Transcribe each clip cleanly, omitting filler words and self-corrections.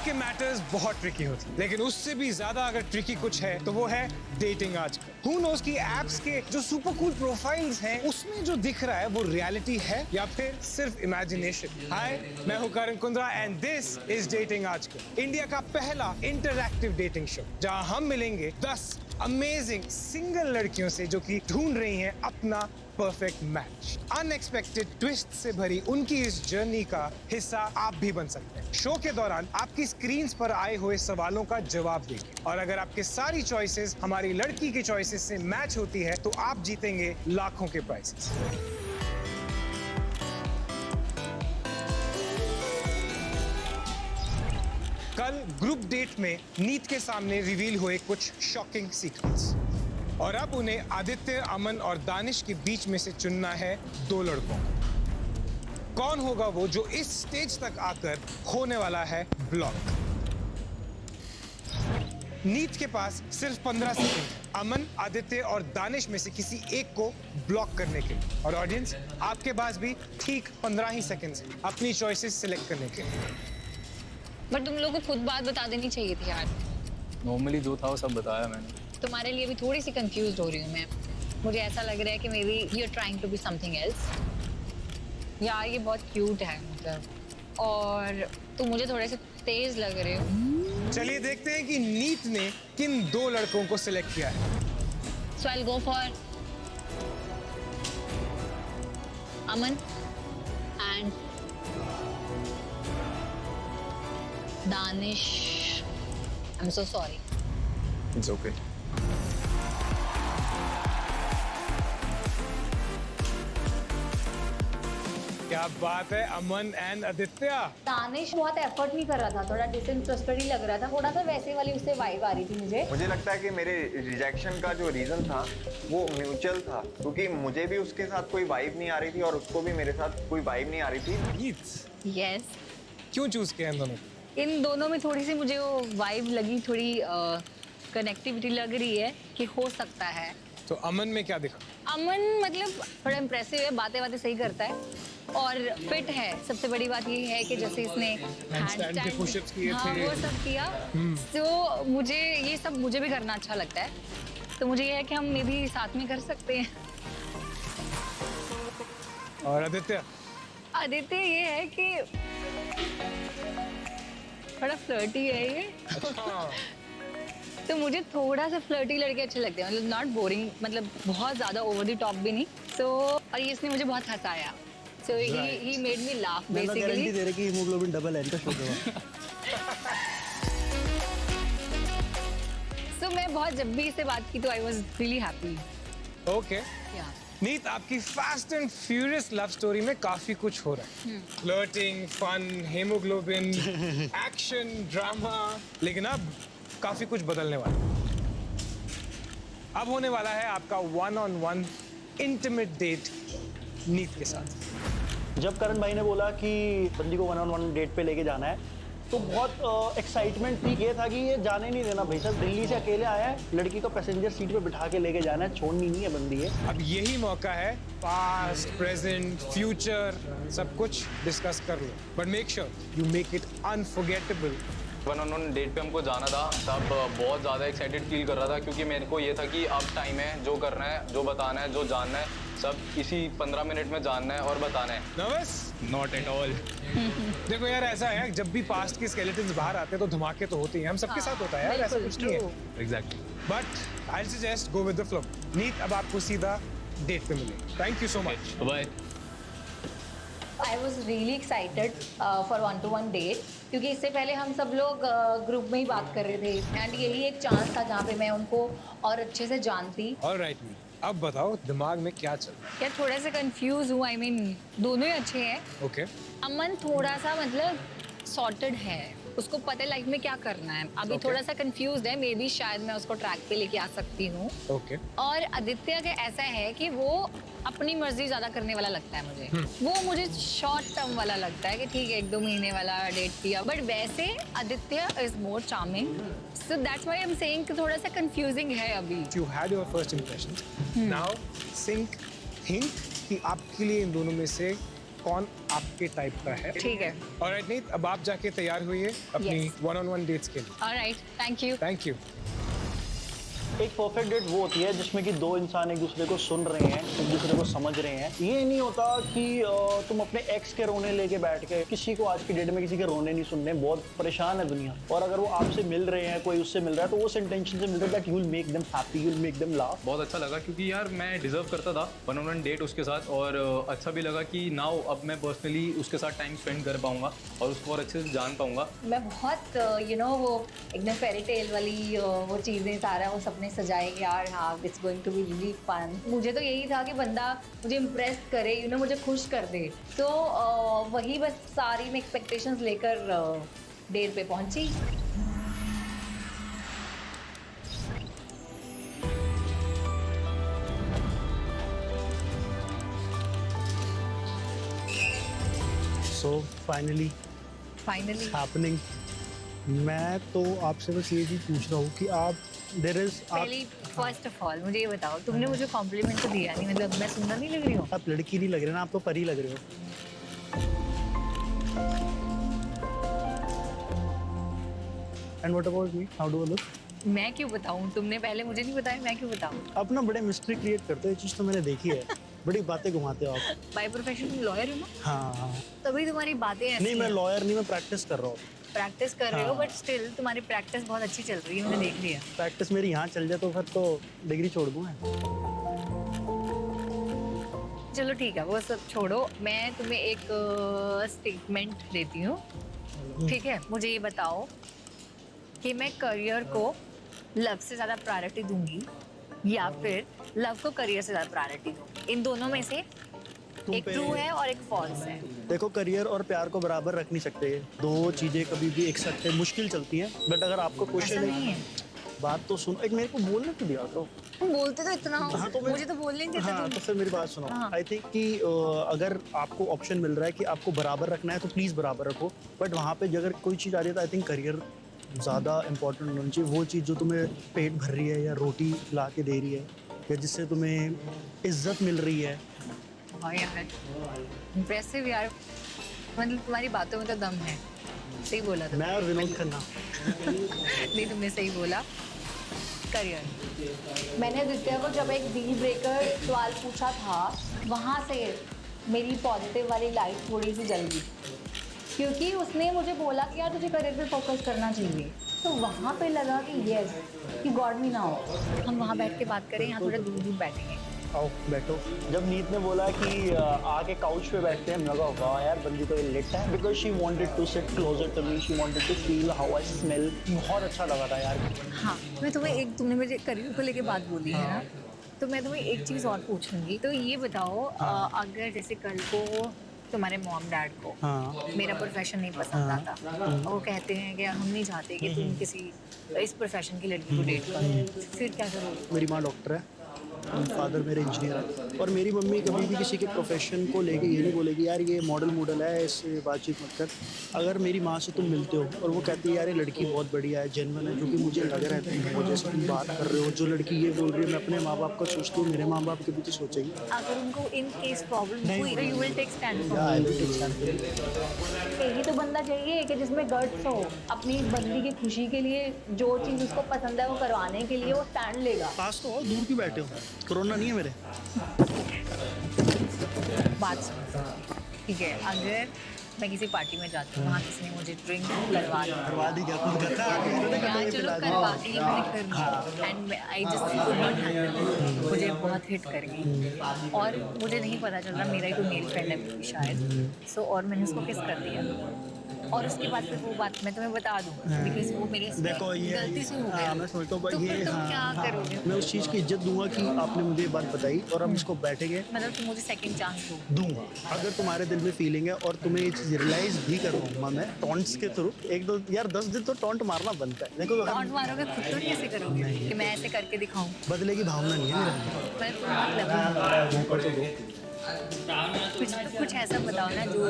के मैटर्स बहुत ट्रिकी होते हैं, लेकिन उससे भी ज्यादा अगर ट्रिकी कुछ है तो वो है डेटिंग आजकल। Who knows कि एप्स के जो सुपर कूल प्रोफाइल्स हैं उसमें जो दिख रहा है वो रियलिटी है या फिर सिर्फ इमेजिनेशन। हाय, मैं हूं Karan Kundra and this is dating Aajkal, India का पहला इंटरैक्टिव डेटिंग शो, जहां हम मिलेंगे 10 अमेजिंग सिंगल लड़कियों से जो कि ढूंढ रही हैं अपना परफेक्ट मैच। अनएक्सपेक्टेड ट्विस्ट से भरी उनकी इस जर्नी का हिस्सा आप भी बन सकते हैं। शो के दौरान आपकी स्क्रीन्स पर आए हुए सवालों का जवाब देंगे और अगर आपके सारी चॉइसेस हमारी लड़की की चॉइसेस से मैच होती है तो आप जीतेंगे लाखों के प्राइजेस। कल ग्रुप डेट में नीत के सामने रिवील हुए कुछ शॉकिंग सीक्रेट्स और अब उन्हें आदित्य, अमन और दानिश के बीच में से चुनना है 2 लड़कों को। कौन होगा वो जो इस स्टेज तक आकर होने वाला है ब्लॉक? नीत के पास सिर्फ 15 सेकंड है अमन, आदित्य और दानिश में से किसी एक को ब्लॉक करने के लिए, और ऑडियंस आपके पास भी ठीक 15 ही सेकंड्स हैं अपनी चॉइसेस सिलेक्ट करने के लिए। बट तुम लोगों को खुद बात बता देनी चाहिए थी यार। नॉर्मली जो था वो सब बताया मैंने। तुम्हारे लिए भी थोड़ी सी कंफ्यूज हो रही हूँ मैं। मुझे ऐसा लग रहा है कि maybe you are trying to be something else. यार ये बहुत क्यूट है मतलब, और तुम मुझे थोड़े से तेज लग रहे हो। चलिए देखते हैं कि नीत ने किन 2 लड़कों को सिलेक्ट किया है। So I will go for Aman and Danish. I am so sorry. It's okay. क्या बात है, अमन एंड आदित्य। दानिश बहुत एफर्ट नहीं कर रहा था, थोड़ा डिसइंटरेस्टेड ही लग रहा था, थोड़ा सा वैसे वाली उससे वाइब आ रही थी मुझे लगता है कि मेरे रिजेक्शन का जो रीजन था वो म्यूचुअल था, क्योंकि मुझे भी उसके साथ कोई वाइब नहीं आ रही थी और उसको भी मेरे साथ कोई वाइब नहीं आ रही थी। नीत, यस। क्यों चूज किया इन दोनों को? इन दोनों में थोड़ी सी मुझे वो वाइब लगी, थोड़ी कनेक्टिविटी लग रही है कि हो सकता है। तो अमन में क्या दिखा? अमन मतलब थोड़ा इम्प्रेसिव है, बातें बातें सही करता है और फिट है। सबसे बड़ी बात ये है कि जैसे इसने हैंडस्टैंड के पुशअप्स किए हाँ, थे। वो सब किया। तो मुझे ये सब मुझे भी करना अच्छा लगता है, तो मुझे ये है कि हम मे भी साथ में कर सकते हैं। और आदित्य? आदित्य ये है कि थोड़ा फ्लर्टी है ये। तो मुझे थोड़ा सा फ्लर्टी लड़के अच्छे लगते हैं, मतलब नॉट बोरिंग, मतलब बहुत ज्यादा ओवर द टॉप भी नहीं। तो और ये इसने मुझे बहुत हंसाया, so he made me laugh basically. Guarantee दे रहे कि हीमोग्लोबिन डबल है इनका शो का। सो मैं बहुत, जब भी इससे बात की तो I was really happy. Okay. Neet, आपकी fast and furious love story में काफी कुछ हो रहा है। Flirting, fun, haemoglobin, action, drama, लेकिन अब काफी कुछ बदलने वाला है। अब होने वाला है आपका 1-on-1 इंटीमेट डेट नीत के साथ। जब करण भाई ने बोला कि बंदी को 1-on-1 डेट पे लेके जाना है तो बहुत एक्साइटमेंट थी। ये था कि ये जाने नहीं देना भाई साहब, दिल्ली से अकेले आया है, लड़की को पैसेंजर सीट पे बिठा के लेके जाना है, छोड़नी नहीं है बंदी है। अब यही मौका है, पास्ट, प्रेजेंट, फ्यूचर सब कुछ डिस्कस कर लो, but make sure you make it unforgettable. 1-on-1 date पे हमको जाना था, तब बहुत ज़्यादा एक्साइटेड फील कर रहा था, क्योंकि मेरे को ये था कि अब टाइम है, जो करना है, जो बताना है, जो जानना है, सब इसी 15 मिनट में जानना है और बताना है। नर्वस? Not at all. देखो यार, ऐसा है जब भी पास्ट के स्केलेटन्स बाहर आते हैं तो धमाके तो होते हैं, हम सबके साथ होता है यार, ऐसा कुछ नहीं है। Exactly. But I suggest go with the flow. Neet, अब आपको सीधा डेट पे मिलेंगे। Thank you so much. Bye. I was really excited for 1-to-1 date, क्योंकि इससे पहले हम सब लोग ग्रुप में ही बात कर रहे थे एंड यही एक चांस था जहाँ पे मैं उनको और अच्छे से जानती। ऑलराइट नीत, अब बताओ दिमाग में क्या चल रहा यार थोड़ा सा कंफ्यूज हूँ, आई मीन दोनों ही अच्छे हैं। है? ओके। अमन थोड़ा सा मतलब सॉर्टेड है, उसको पता है लाइफ में क्या करना है। अभी Okay. थोड़ा सा कंफ्यूज है, मे बी शायद मैं उसको ट्रैक पे लेके आ सकती हूँ। ओके। और आदित्य का ऐसा है कि वो अपनी मर्जी ज्यादा करने वाला लगता है मुझे। वो मुझे शॉर्ट टर्म वाला लगता है कि ठीक है 1-2 महीने वाला डेट किया, बट वैसे Aditya is more charming, so that's why I am saying कि थोड़ा सा कंफ्यूजिंग है अभी। You had your first impression. Now think कि आपके लिए इन दोनों में से कौन आपके टाइप का है। ठीक है। ऑलराइट नीत, अब आप जाके तैयार हुई अपनी Yes. 1-on-1 डेट्स के लिए। Alright, thank you. Thank you. एक परफेक्ट डेट वो होती है जिसमें कि दो इंसान एक दूसरे को सुन रहे हैं, एक दूसरे को समझ रहे हैं। ये नहीं होता कि तुम अपने एक्स के रोने लेके बैठ के, किसी को आज की डेट में किसी के रोने नहीं सुनने, बहुत परेशान है दुनिया। और अगर वो आपसे मिल रहे हैं, कोई उससे मिल रहा है, तो उस इंटेंशन से मिल रहा है that you will make them happy, you will make them laugh. बहुत अच्छा लगा क्योंकि यार मैं डिजर्व करता था 1-on-1 डेट उसके साथ, और अच्छा भी लगा कि नाउ अब मैं पर्सनली उसके साथ टाइम स्पेंड कर पाऊंगा और उसको और अच्छे से जान पाऊंगा। मैं बहुत वो एकदम फेरी टेल वाली वो चीज़ें सारा वो सपने सजाए कि यार हाँ it's going to be really fun. मुझे तो यही था कि बंदा मुझे इम्प्रेस करे, मुझे खुश कर दे। तो वही बस सारी मैं एक्सपेक्टेशंस लेकर डेट पे पहुंची। So finally finally happening. मैं तो आपसे बस ये चीज़ पूछ रहा हूँ कि आप पहले फर्स्ट ऑफ ऑल मुझे ये बताओ, तुमने मुझे कॉम्प्लीमेंट तो दिया नहीं, मतलब मैं सुंदर नहीं लग रही हूँ? आप लड़की नहीं लग रहे ना, आप तो परी लग रहे हो। And what about me, how do I look? मैं क्यों बताऊँ? तुमने पहले मुझे नहीं बताया, मैं क्यों बताऊँ? आप ना बड़े मिस्ट्री क्रिएट करते हो, ये चीज़ तो मैंने देखी है। बड़ी बातें घुमाते हो आप। बाय प्रोफेशन तुम लॉयर हो ना, हाँ तभी तुम्हारी बातें ऐसी नहीं, मैं लॉयर नहीं, मैं प्रैक्टिस कर रहा हूँ। प्रैक्टिस कर रहे हो, हाँ। बट स्टिल तुम्हारी प्रैक्टिस बहुत अच्छी चल रही है, मैंने देख लिया। प्रैक्टिस मेरी यहाँ चल जाए तो फिर तो डिग्री छोड़ दूँ मैं। चलो ठीक है, वो सब छोड़ो। मैं तुम्हें एक स्टेटमेंट देती हूँ, ठीक है? मुझे ये बताओ कि मैं करियर को लव से ज़्यादा प्रायोरिटी दूंगी या फिर लव को करियर से ज़्यादा प्रायोरिटी दूँ? इन दोनों में से एक पे- ट्रू है और एक फॉल्स है। देखो, करियर और प्यार को बराबर रख नहीं सकते, दो चीज़ें कभी भी एक साथ मुश्किल चलती हैं। बट अगर आपको ऐसा क्वेश्चन नहीं है, है। बात तो सुनो, एक मेरे को बोलने तो दिया तो। तुम बोलते तो इतना हो, हाँ, तो मैं- मुझे तो बोलने नहीं देते हाँ, तुम। तो फिर मेरी बात सुनो। हाँ। आई थिंक कि अगर आपको ऑप्शन मिल रहा है कि आपको बराबर रखना है तो प्लीज़ बराबर रखो। बट वहाँ पे अगर कोई चीज़ आ रही है तो आई थिंक करियर ज़्यादा इंपॉर्टेंट होना चाहिए। वो चीज़ जो तुम्हें पेट भर रही है या रोटी ला के दे रही है या जिससे तुम्हें इज्जत मिल रही है। हाँ यार, इम्प्रेसिव यार, मतलब तुम्हारी बातों में तो दम है। सही बोला तुमने। मैं और विनोद खन्ना। नहीं, तुमने सही बोला। करियर। मैंने आदित्य को जब एक डील ब्रेकर सवाल पूछा था, वहाँ से मेरी पॉजिटिव वाली लाइट थोड़ी सी जल गई, क्योंकि उसने मुझे बोला कि यार तुझे करियर पे फोकस करना चाहिए। तो वहाँ पे लगा कि यस, कि गॉड मी नाउ। हम वहाँ बैठ के बात करें, यहाँ थोड़ा दूर दूर बैठेंगे। आओ बैठो। जब नीत ने बोला कि आके काउच पे बैठते हैं, मैंने कहा वाह यार, बंदी तो ये लेट है। Because she wanted to sit closer to me, she wanted to feel how I smell. बहुत अच्छा लगा था यार। हाँ, मैं तुम्हें एक, तुमने मुझे करियर को लेके बात बोली है ना, तो मैं तुम्हें एक चीज़ और पूछूंगी। तो ये बताओ, अगर जैसे कल को तुम्हारे मॉम डैड को हाँ मेरा प्रोफेशन नहीं पसंद आता, और वो कहते हैं कि हम नहीं चाहते कि तुम किसी इस प्रोफेशन की लड़की को डेट करो, फिर क्या करोगे? मेरी माँ डॉक्टर है, फादर मेरे इंजीनियर है, और मेरी मम्मी कभी भी किसी के प्रोफेशन को लेके ये नहीं बोलेगी यार ये मॉडल है, इससे बातचीत मत कर। अगर मेरी माँ से तुम मिलते हो और वो कहती है यार ये लड़की बहुत बढ़िया है, जेन्युइन है, जो कि मुझे लग रहा है वो जैसे तुम बात कर रहे हो, जो लड़की ये बोल रही है, मैं अपने माँ बाप का सोचती हूँ, मेरे माँ बाप के भी तो सोचेगी। अगर उनको इन केस प्रॉब्लम हुई तो यू विल टेक स्टैंड या for I will take stand. यही तो बंदा चाहिए कि जिसमें गट्स हो, अपनी बंदी की खुशी के लिए जो चीज़ उसको पसंद है वो करवाने के लिए वो स्टैंड लेगा। पास तो और दूर क्यों बैठे हो, कोरोना नहीं है मेरे। बात सुनो, ठीक है? अगर मैं किसी पार्टी में जाती हूँ, वहाँ किसी ने मुझे ड्रिंक करवा दी, करवा दी क्या, खुद करता है, इन्होंने या कहा ये चलो पिला दी। करवा दी, मैंने कर दी, and I just could not handle, मुझे बहुत हिट कर गई और मुझे नहीं पता चल रहा, मेरा ही कोई मेल फ्रेंड है शायद, सो और मैंने उसको किस कर दिया, और उसके बाद फिर वो बात मैं तुम्हें बता दूँगा, बिकॉज वो मेरी देखो ये गलती से हो गया। हाँ, मैं समझता हूँ, तो ये फिर तुम हाँ, क्या हाँ, करोगे? मैं उस चीज़ की इज्जत दूंगा कि आपने मुझे ये बात बताई और हम इसको बैठेंगे मतलब तुम मुझे सेकंड चांस दो। दूंगा। अगर तुम्हारे दिल में फीलिंग है और तुम्हें ये चीज़ रियलाइज भी करूँगा मैं टॉन्ट्स के थ्रू, एक दो यार 10 दिन तो टॉन्ट मारना बनता है। देखो टॉन्ट मारोगे खुद तो नहीं ऐसे करोगे कि मैं ऐसे करके दिखाऊं? बदले की भावना नहीं है मेरे अंदर। मैं तो मतलब तो कुछ ऐसा बताओ ना जो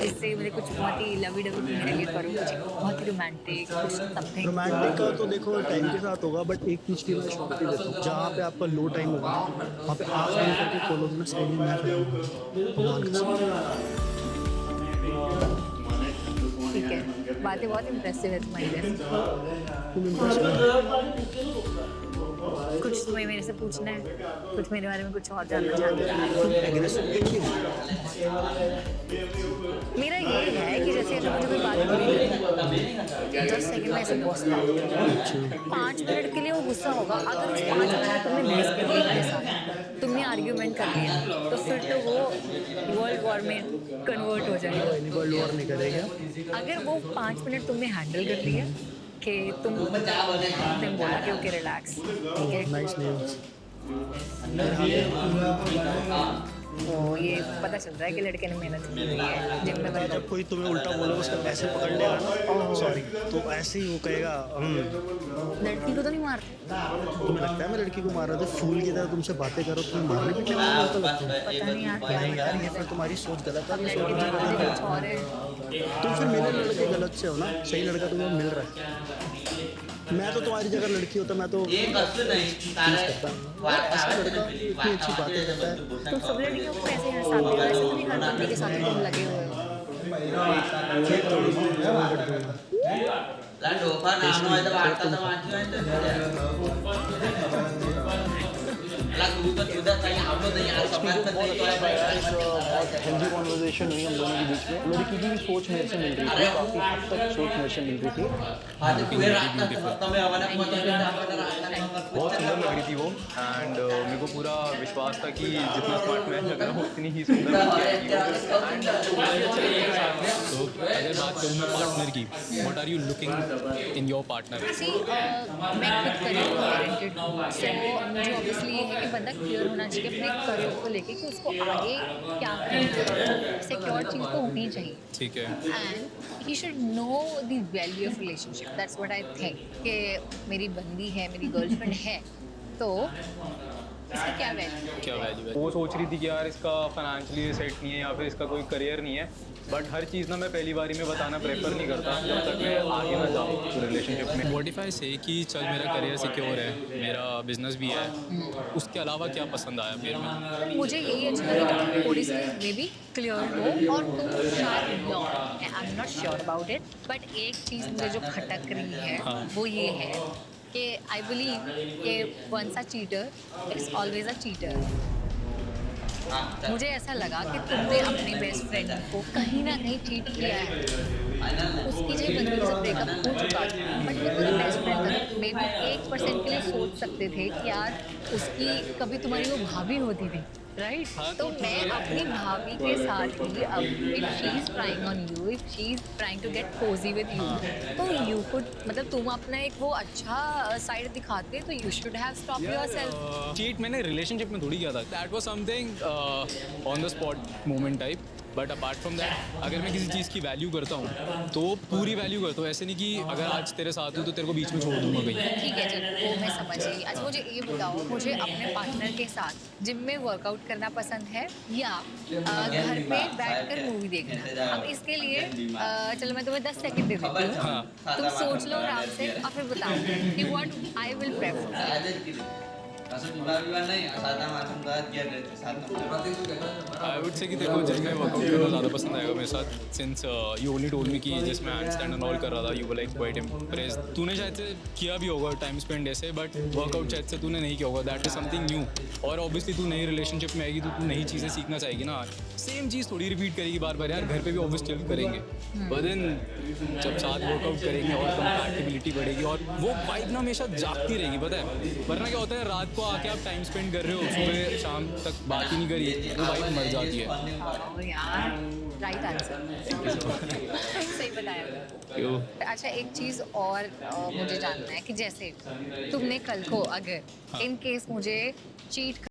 इससे मुझे कुछ बहुत ही लवी डवी मेरे लिए करो, कुछ बहुत ही रोमांटिक, कुछ समथिंग। रोमांटिक का तो देखो टाइम के साथ होगा, बट एक चीज़ की मैं श्योरिटी देता हूँ, जहाँ पे आपका लो टाइम होगा वहाँ पे आप बंद करके खोलोगे ना, सही में मैं भगवान के साथ बातें बहुत इम्प्रेसिव है तुम्हारी वैसे। कुछ तुम्हें मेरे से पूछना है, कुछ मेरे बारे में कुछ और जानना चाहते हो? मेरा ये है कि जैसे अगर मुझे कोई बात बोली 10 सेकंड में ऐसे गुस्सा 5 मिनट के लिए वो गुस्सा होगा। अगर उस 5 मिनट तुमने बहस कर ली मेरे साथ, तुमने आर्ग्यूमेंट कर लिया, तो फिर तो वो वर्ल्ड वॉर में कन्वर्ट हो जाएगा। वर्ल्ड वॉर नहीं करेगा। अगर वो 5 मिनट तुमने हैंडल कर लिया कि तुमने बोला कि ओके रिलैक्स, ठीक है, नाइस न्यूज़। तो ये पता चल रहा है कि लड़के ने मेहनत की हुई है जिम में वर्कआउट। जब कोई तुम्हें उल्टा बोलेगा उसका ऐसे पकड़ लेगा ना, सॉरी, तो ऐसे ही वो कहेगा लड़की को तो नहीं मारते, तुम्हें लगता है मैं लड़की को मार रहा था? फूल की तरह तुमसे बातें करो, तुम मारने पीटने वाले हो तो लगता है। पता नहीं यार क्या नहीं है। यार, ये फिर तुम्हारी सोच गलत है। लड़के दिखते कुछ और है। तुम फिर मेरे लड़के गलत से हो ना, सही लड़का तुम्हें मिल रहा है। मैं तो तुम्हारी जगह लड़की होता, मैं तो करता ऐसा लड़का इतनी अच्छी बातें करता है। तुम सब लड़कियों को ऐसे हंसाते हो, ऐसे तो नहीं हर बंदी के साथ तुम लगे हुए हो। हेल्दी कॉन्वर्जेशन हुई हम दोनों के बीच में। लड़की की भी सोच मेरे से मिल रही थी, काफ़ी हद तक सोच मेरे से मिल रही थी। बहुत सुंदर लग रही थी वो एंड मेरे को पूरा विश्वास था कि जितना स्मार्ट मैं लग रहा हूँ उतनी ही सुंदर लग रही तो अगर बात करूँ मैं पार्टनर की, what are you looking in your partner? See, मैं खुद करियर ओरिएंटेड हूँ, सो मुझे ऑब्वियसली ये है कि बंदा क्लियर होना चाहिए अपने करियर को लेके कि उसको आगे क्या करना है। सिक्योर चीज़ तो होनी चाहिए ठीक है। And he should know the value of relationship. That's what I think कि मेरी बंदी है, मेरी गर्लफ्रेंड है, तो इसकी क्या वैल्यू। क्या वैल्यू है? वो सोच रही थी कि यार इसका फाइनेंशियली सेट नहीं है या फिर इसका कोई करियर नहीं है, बट हर चीज़ ना मैं पहली बारी में बताना प्रेफर नहीं करता जब तक मैं आगे ना जाऊँ रिलेशनशिप में। व्हाट इफ आई से कि चल मेरा करियर सिक्योर है, मेरा बिजनेस भी है, उसके अलावा क्या पसंद आया फिर में? मुझे यही अच्छा लगा कि थोड़ी सी मे बी क्लियर हो और तुम शायद no, I am not sure about it, but एक चीज़ मुझे जो खटक रही है वो ये है कि आई बिलीव कि once a cheater it's always a cheater. मुझे ऐसा लगा कि तुमने अपने बेस्ट फ्रेंड को कहीं ना कहीं चीट किया है। उसकी जो बंदी से ब्रेकअप हो चुका था, बट वो तुम्हारी बेस्ट फ्रेंड था। मे बी 1% के लिए सोच सकते थे कि यार उसकी कभी तुम्हारी वो भाभी होती थी, राइट? तो मैं अपनी भाभी के साथ ही अब if she is trying on you, if she is trying to get cosy with you, तो यू कुड, मतलब तुम अपना एक वो अच्छा साइड दिखाते तो you should have stop yourself. Cheat मैंने रिलेशनशिप में थोड़ी किया था, that was something on the spot moment type. But apart from that अगर मैं किसी चीज़ की वैल्यू करता हूँ तो पूरी वैल्यू करता हूँ। ऐसे नहीं कि अगर आज तेरे साथ हूँ तो तेरे को बीच में छोड़ दूंगा कहीं। ठीक है, चलो वो मैं समझ गई। अच्छा मुझे ये बताओ, मुझे अपने पार्टनर के साथ जिम में वर्कआउट करना पसंद है या घर पे बैठकर मूवी देखना? अब इसके लिए चलो मैं तुम्हें 10 सेकंड दे देती हूँ, तुम सोच लो आराम से और फिर बताओ कि what I will prefer. I would say कि तेरे को जिम में वर्कआउट करना ज़्यादा पसंद आएगा मेरे साथ, since you only told me कि जिसमें हैंड स्टैंड एंड ऑल कर रहा था, you were like quite impressed. तूने शायद से किया भी होगा टाइम स्पेंड ऐसे, बट वर्कआउट शायद से तूने नहीं किया होगा, दैट इज समथिंग न्यू। और ऑब्वियसली तू नई रिलेशनशिप में आएगी तो तू नई चीज़ें सीखना चाहेगी ना, सेम चीज़ थोड़ी रिपीट करेगी बार बार। यार घर पे भी ऑब्वियसली करेंगे, बट देन जब साथ वर्कआउट करेंगे और कंपैटिबिलिटी बढ़ेगी और वो वाइब ना हमेशा जागती रहेगी, पता है। वरना क्या होता है, रात को आके आप टाइम स्पेंड कर रहे हो, सुबह शाम तक बात ही नहीं करी, वो वाइब मर जाती है। यार राइट आंसर, सही बताया। क्यों? अच्छा एक चीज़ और मुझे जानना है कि जैसे तुमने कल को अगर इन केस मुझे चीट